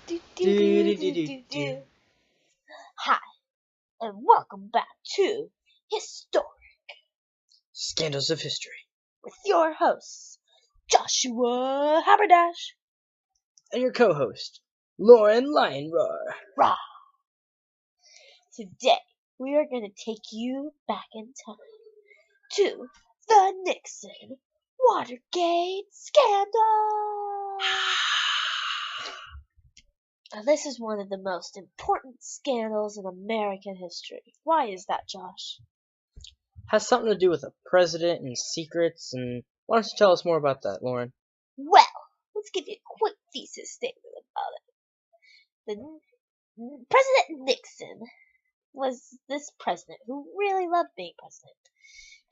Do, do, do, do, do, Do-do-do-do-do. do. Hi, and welcome back to Historic Scandals of History. with your hosts, Joshua Haberdash. And your co-host, Lauren Lionroar. Rah. Today, we are going to take you back in time to the Nixon Watergate scandal. Now, this is one of the most important scandals in American history. Why is that, Josh? Has something to do with a president and secrets, and why don't you tell us more about that, Lauren? Well, let's give you a quick thesis statement about it. President Nixon was this president who really loved being president,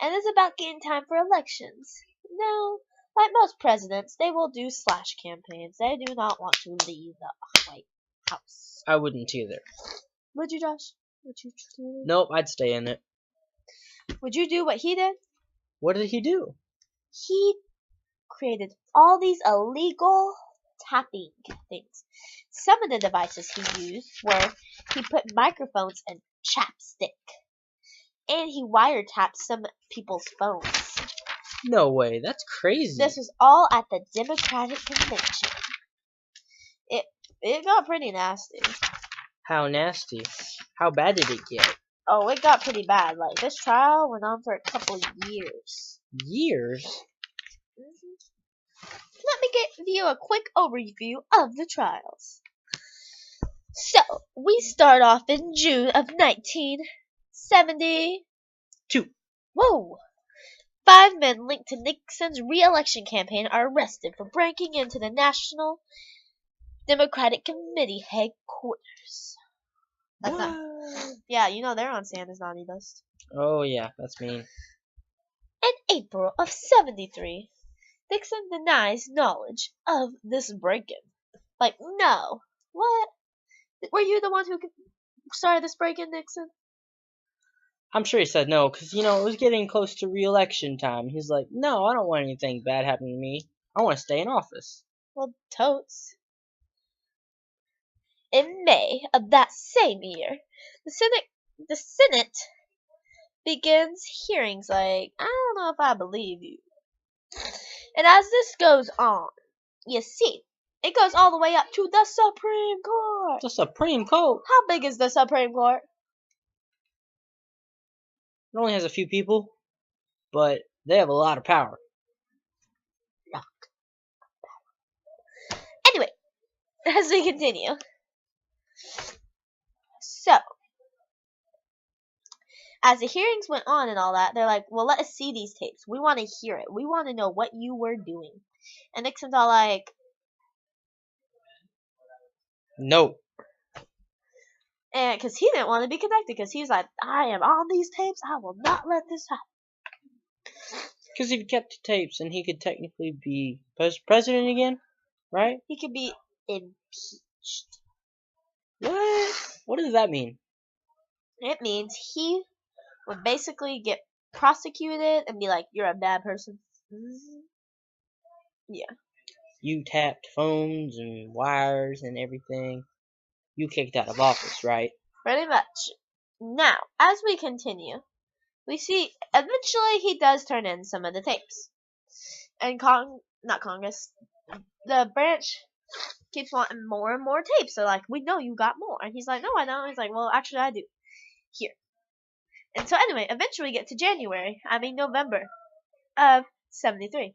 and is about getting time for elections. Now, like most presidents, they will do slash campaigns. They do not want to leave the White House. I wouldn't either. Would you, Josh? Would you do it? Nope, I'd stay in it. Would you do what he did? What did he do? He created all these illegal tapping things. Some of the devices he used were he put microphones in chapstick, and he wiretapped some people's phones. No way, that's crazy. This was all at the Democratic Convention. It got pretty nasty. How nasty. How bad did it get? Oh, it got pretty bad. Like, this trial went on for a couple years. Years? Let me give you a quick overview of the trials. So, we start off in June of 1970. 2. Whoa! 5 men linked to Nixon's re-election campaign are arrested for breaking into the National Democratic Committee headquarters. That's not, yeah, you know they're on Santa's naughty list. Oh yeah, that's mean. In April of 73, Nixon denies knowledge of this break-in. Like, no. What? Were you the one who started this break-in, Nixon? I'm sure he said no, because, it was getting close to re-election time. He's like, no, I don't want anything bad happening to me. I want to stay in office. Well, totes. In May of that same year, the Senate begins hearings. Like, I don't know if I believe you. And as this goes on, you see, it goes all the way up to the Supreme Court. The Supreme Court? How big is the Supreme Court? It only has a few people, but they have a lot of power. Anyway, as we continue. So, as the hearings went on and all that, they're like, well, let us see these tapes. We want to hear it. We want to know what you were doing. And Nixon's all like, No. and because he didn't want to be connected, because he's like, I am on these tapes. I will not let this happen. Because if he kept the tapes, and he could technically be president again, right? He could be impeached. What? What does that mean? It means he would basically get prosecuted and be like, you're a bad person. Yeah. You tapped phones and wires and everything. You kicked out of office, right? Pretty much. Now, as we continue, we see eventually he does turn in some of the tapes. And not Congress, the branch keeps wanting more and more tapes. They're like, we know you got more. And he's like, no, I don't. He's like, well, actually, I do. Here. And so anyway, eventually we get to November of 73.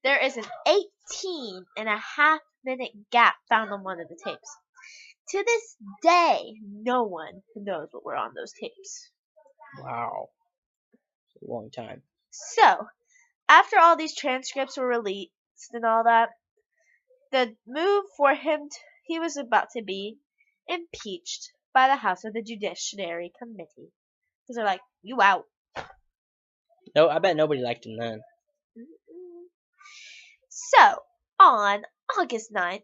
There is an 18.5-minute gap found on one of the tapes. To this day, no one knows what were on those tapes. Wow. It's a long time. So, after all these transcripts were released and all that, the move for him, he was about to be impeached by the House of the Judiciary Committee. Because they're like, you out. No, I bet nobody liked him then. So, on August 9th,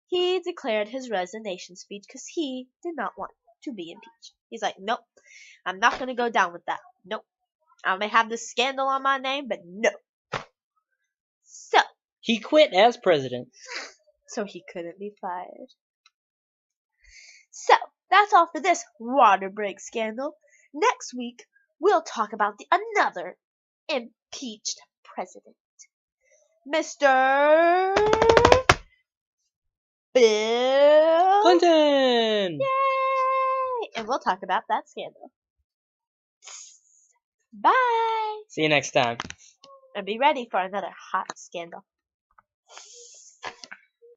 he declared his resignation speech because he did not want to be impeached. He's like, nope, I'm not going to go down with that. Nope. I may have this scandal on my name, but no. So, He quit as president. so he couldn't be fired. So, that's all for this water break scandal. Next week, we'll talk about another impeached president, Mr. Bill Clinton! Yay! And we'll talk about that scandal. Bye! See you next time. And be ready for another hot scandal.